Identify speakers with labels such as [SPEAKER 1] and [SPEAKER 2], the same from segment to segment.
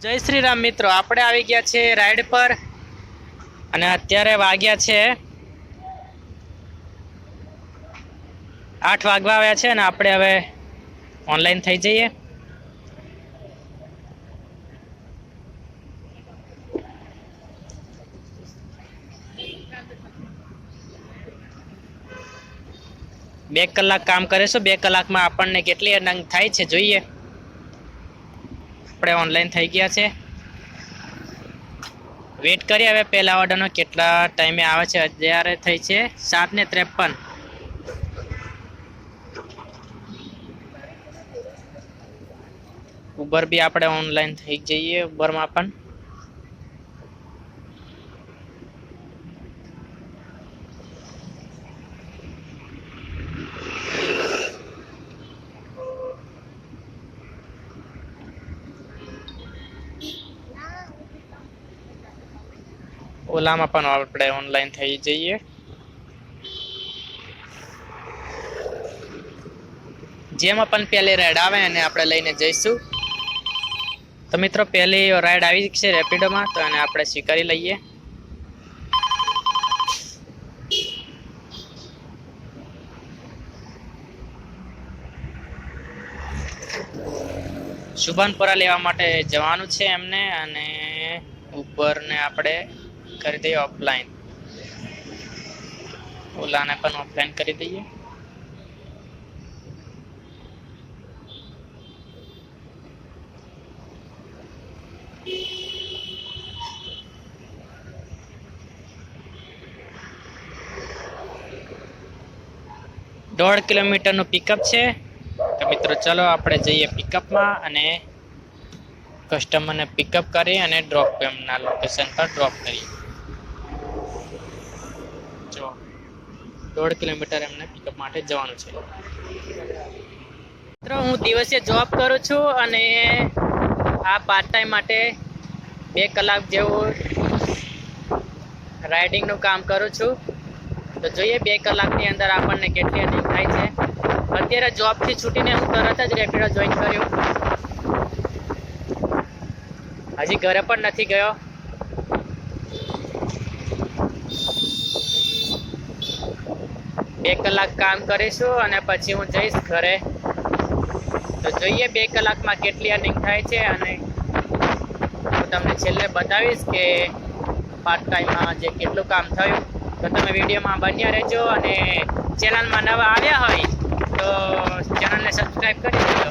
[SPEAKER 1] જય શ્રી રામ મિત્રો, આપણે આવી ગયા છે રાઈડ પર અને અત્યારે વાગ્યા છે 8 વાગવા આવ્યા છે અને આપણે હવે ઓનલાઈન થઈ જઈએ. બે કલાક કામ કરીશું. 2 કલાકમાં આપણને કેટલી અર્નિંગ થાય છે જોઈએ. આપણે ઓનલાઈન થઈ ગયા છે. વેટ કરીએ હવે પહેલા ઓર્ડરનો કેટલા ટાઈમે આવે છે. અત્યારે થઈ છે 7:53. ઉબર બી આપણે ઓનલાઈન થઈ જઈએ. ઉબરમાં પણ ઓલામાં પણ આપણે ઓનલાઈન થઈ જઈએ. જેમાં પણ પહેલી રાઈડ આવે અને આપણે લઈને જઈશું. તો મિત્રો પહેલી રાઈડ આવી છે રેપિડોમાં, તો એને આપણે સ્વીકારી લઈએ. શુભાનપુરા લેવા માટે જવાનું છે એમને, અને ઉબરને આપણે કરી દઈએ ઓફલાઈન. ઓલાને પણ ઓફલાઈન કરી દઈએ. દોઢ કિલોમીટરનું પિકઅપ છે. તો મિત્રો ચલો આપણે જઈએ પિકઅપમાં અને કસ્ટમરને પિકઅપ કરી અને ડ્રોપ એમના લોકેશન પર ડ્રોપ કરીએ. જો 1.5 કિલોમીટર એમને પિકઅપ માટે જવાનું છે. મિત્રો હું દિવસે જોબ કરું છું અને આ પાર્ટ ટાઈમ માટે 2 કલાક જેવું રાઇડિંગનું કામ કરું છું. તો જોઈએ 2 કલાકની અંદર આપણને કેટલી અર્નિંગ થાય છે. અત્યારે જોબથી છૂટીને હું તરત જ રેપિડો જોઈન કર્યું. હજી ઘરે પણ નથી ગયો. બે કલાક કામ કરીશું અને પછી હું જઈશ ઘરે. તો જોઈએ 2 કલાકમાં કેટલી અર્નિંગ થાય છે, અને હું તમને છેલ્લે બતાવીશ કે પાર્ટ ટાઈમમાં જે કેટલું કામ થયું. તો તમે વિડીયોમાં બન્યા રહેજો, અને ચેનલમાં નવા આવ્યા હોય તો ચેનલને સબસ્ક્રાઈબ કરી દેજો.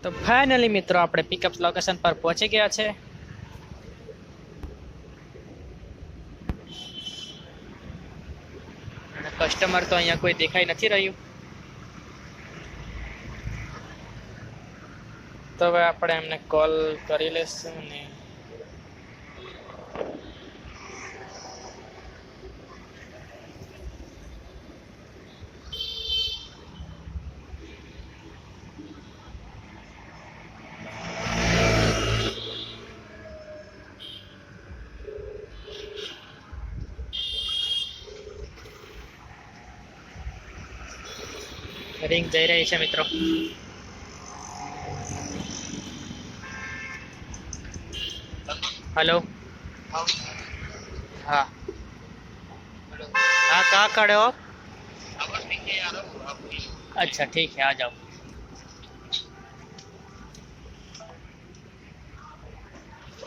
[SPEAKER 1] તો ફાઇનલી મિત્રો આપણે પિકઅપ લોકેશન પર પહોંચી ગયા છે. અને કસ્ટમર તો અહીંયા કોઈ દેખાઈ નથી રહ્યું. તો હવે આપણે એમને કોલ કરી લેશું ને રિંગ જઈ રહી છે મિત્રો. हेलो, हाँ हाँ, कहाँ खड़े हो आप? अच्छा ठीक है, आ जाओ.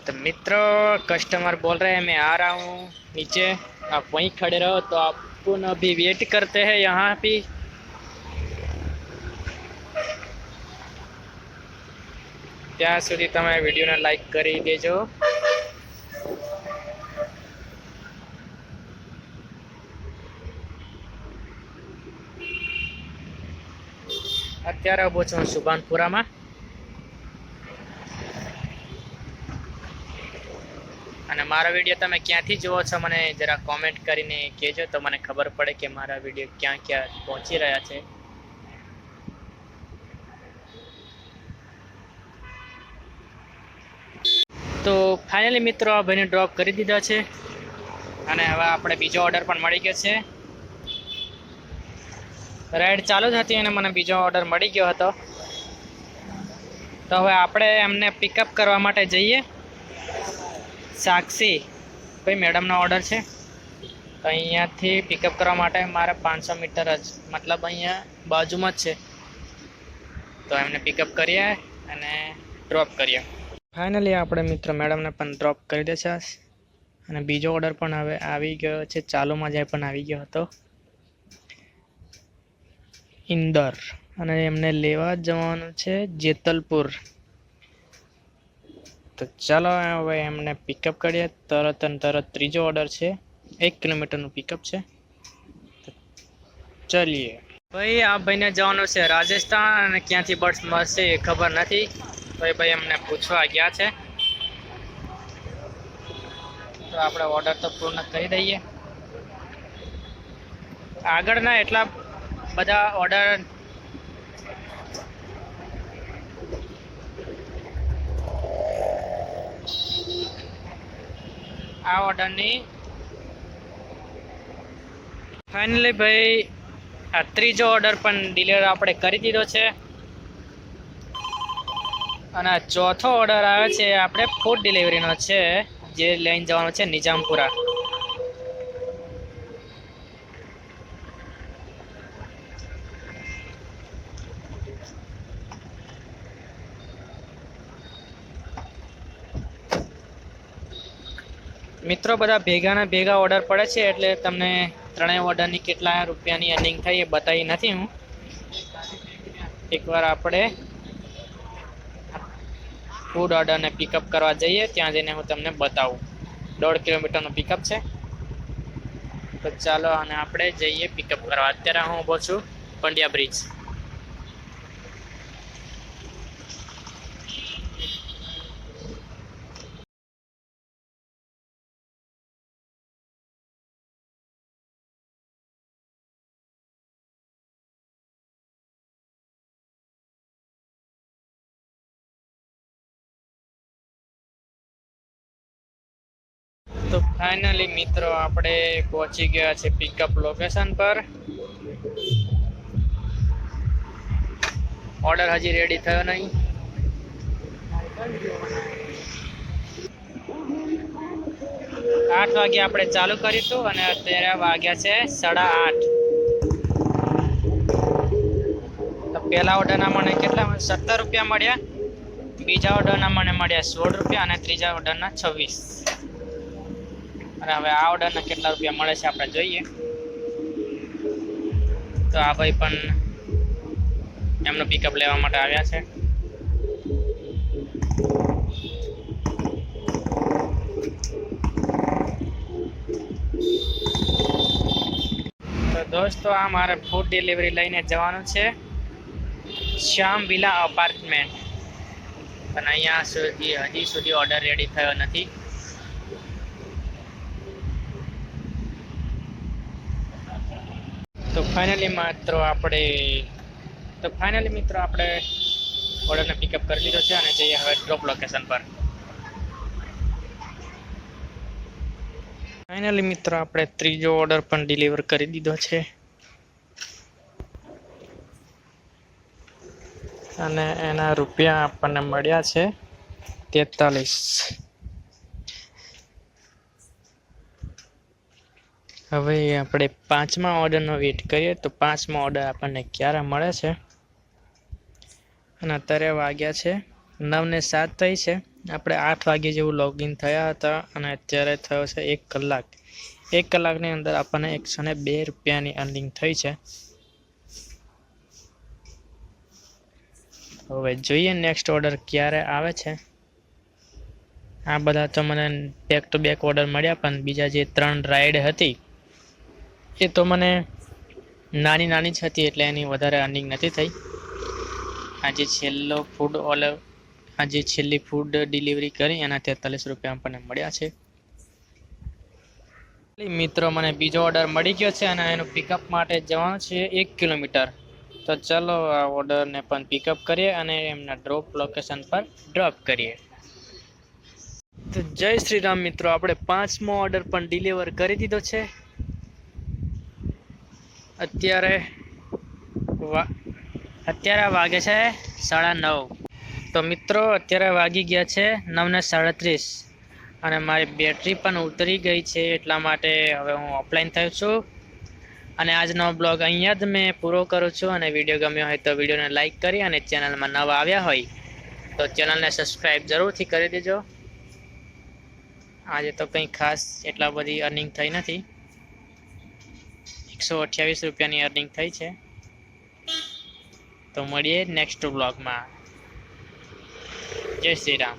[SPEAKER 1] तो मित्रों कस्टमर बोल रहे हैं मैं आ रहा हूँ नीचे, आप वहीं खड़े रहो. तो आपको अभी वेट करते हैं यहाँ पे. ત્યાં સુધી તમે વિડીયોને લાઈક કરી દેજો. અત્યારે ઊભો છું શુભાનપુરામાં. અને મારા વિડીયો તમે ક્યાંથી જુઓ છો મને જરા કોમેન્ટ કરીને કહેજો, તો મને ખબર પડે કે મારા વિડીયો ક્યાં ક્યાં પહોંચી રહ્યા છે. તો ફાઇનલી મિત્રો આ ભાઈને ડ્રોપ કરી દીધા છે, અને હવે આપણે બીજો ઓર્ડર પણ મળી ગયો છે. રાઈડ ચાલુ જ હતી અને મને બીજો ઓર્ડર મળી ગયો હતો. તો હવે આપણે એમને પિકઅપ કરવા માટે જઈએ. સાક્ષી ભાઈ મેડમનો ઓર્ડર છે, તો અહીંયાથી પિકઅપ કરવા માટે મારે 500 મીટર જ, મતલબ અહીંયા બાજુમાં જ છે. તો એમને પિકઅપ કરીએ અને ડ્રોપ કરીએ. ફાઇનલી આપણે મિત્ર મેડમને પણ ડ્રોપ કરી દે છે અને બીજો ઓર્ડર પણ હવે આવી ગયો છે. ચાલુમાં જાય પણ આવી ગયો હતો ઇન્દર, અને એમને લેવા જવાનું છે જેતલપુર. તો ચાલો હવે એમને પિકઅપ કરીએ. તરત ત્રીજો ઓર્ડર છે, 1 કિલોમીટરનું પિકઅપ છે. ચલીએ ભાઈ. આ ભાઈને જવાનું છે રાજસ્થાન, અને ક્યાંથી બસ મળશે એ ખબર નથી. તો એ ભાઈ અમને પૂછવા ગયા છે, તો આપણે ઓર્ડર તો પૂર્ણ કરી દઈએ. આગળના એટલા બધા ઓર્ડર આ ઓર્ડરની ફાઇનલી ભાઈ આ ત્રીજો ઓર્ડર પણ ડિલિવર આપણે કરી દીધો છે. અને ચોથો ઓર્ડર આવે છે આપણે ફૂડ ડિલિવરીનો છે, જે લઈને જવાનો છે નિજામપુરા. મિત્રો બધા ભેગાના ભેગા ઓર્ડર પડે છે, એટલે તમને ત્રણેય ઓર્ડરની કેટલા રૂપિયાની અર્નિંગ થઈ એ બતાવી નથી હું. એકવાર આપણે ફૂડ ઓર્ડરને પિકઅપ કરવા જઈએ, ત્યાં જઈને હું તમને બતાવું. 1.5 કિલોમીટરનું પિકઅપ છે. તો ચાલો અને આપણે જઈએ પિકઅપ કરવા. અત્યારે હું ઊભો છું પંડ્યા બ્રિજ. તો ફાઇનલી મિત્રો આપણે પહોંચી ગયા છે પિકઅપ લોકેશન પર. ઓર્ડર હજી રેડી થયો નહીં. આઠ વાગે આપણે ચાલુ કરીશું અને અત્યારે વાગ્યા છે 8:30. તો પહેલા ઓર્ડરના મને કેટલા 17 રૂપિયા મળ્યા, બીજા ઓર્ડરના મને મળ્યા 16 રૂપિયા અને ત્રીજા ઓર્ડરના 26. અને હવે આ ઓર્ડરના કેટલા રૂપિયા મળે છે આપણે જોઈએ. તો આ ભાઈ પણ એમનું પિકઅપ લેવા માટે આવ્યા છે. તો દોસ્તો આ મારે ફૂડ ડિલિવરી લઈને જવાનું છે શ્યામ વિલા અપાર્ટમેન્ટ, પણ અહીંયા હજી સુધી ઓર્ડર રેડી થયો નથી. તો ફાઇનલી મિત્રો આપણે ઓર્ડરને પિકઅપ કરી લીધો છે અને જઈએ હવે ડ્રોપ લોકેશન પર. ફાઇનલી મિત્રો આપણે ત્રીજો ઓર્ડર પણ ડિલિવર કરી દીધો છે અને એના રૂપિયા આપણને મળ્યા છે 43. હવે આપણે 5મા ઓર્ડરનો વેઇટ કરીએ, તો 5મો ઓર્ડર આપણને ક્યારે મળે છે. અને અત્યારે વાગ્યા છે 9:07 થઈ છે. આપણે 8 વાગે જેવું લોગિન થયા હતા અને અત્યારે થયો છે 1 કલાક. 1 કલાકની અંદર આપણને 102 રૂપિયાની અર્નિંગ થઈ છે. હવે જોઈએ નેક્સ્ટ ઓર્ડર ક્યારે આવે છે. આ બધા તો મને બેક ટુ બેક ઓર્ડર મળ્યા, પણ બીજા જે 3 રાઈડ હતી એ તો મને નાની જ હતી, એટલે એની વધારે અર્નિંગ નથી થઈ. આજે છેલ્લી ફૂડ ડિલિવરી કરી એના 43 રૂપિયા આપણને મળ્યા છે. મિત્રો મને બીજો ઓર્ડર મળી ગયો છે અને એનું પિકઅપ માટે જવાનું છે 1 કિલોમીટર. તો ચાલો આ ઓર્ડરને પણ પિકઅપ કરીએ અને એમના ડ્રોપ લોકેશન પર ડ્રોપ કરીએ. તો જય શ્રી રામ મિત્રો, આપણે 5મો ઓર્ડર પણ ડિલિવર કરી દીધો છે. અત્યારે વાગે છે 9:30. તો મિત્રો અત્યારે વાગી ગયા છે 9:37 અને મારી બેટરી પણ ઉતરી ગઈ છે, એટલા માટે હવે હું ઓફલાઈન થયો છું અને આજનો બ્લોગ અહીંયા જ મેં પૂરો કરું છું. અને વિડીયો ગમ્યો હોય તો વિડીયોને લાઈક કરી અને ચેનલમાં નવા આવ્યા હોય તો ચેનલને સબસ્ક્રાઈબ જરૂરથી કરી દેજો. આજે તો કંઈ ખાસ એટલા બધી અર્નિંગ થઈ નથી, 128 રૂપિયાની અર્નિંગ થઈ છે. તો મળીએ નેક્સ્ટ બ્લોગમાં. જય શ્રી રામ.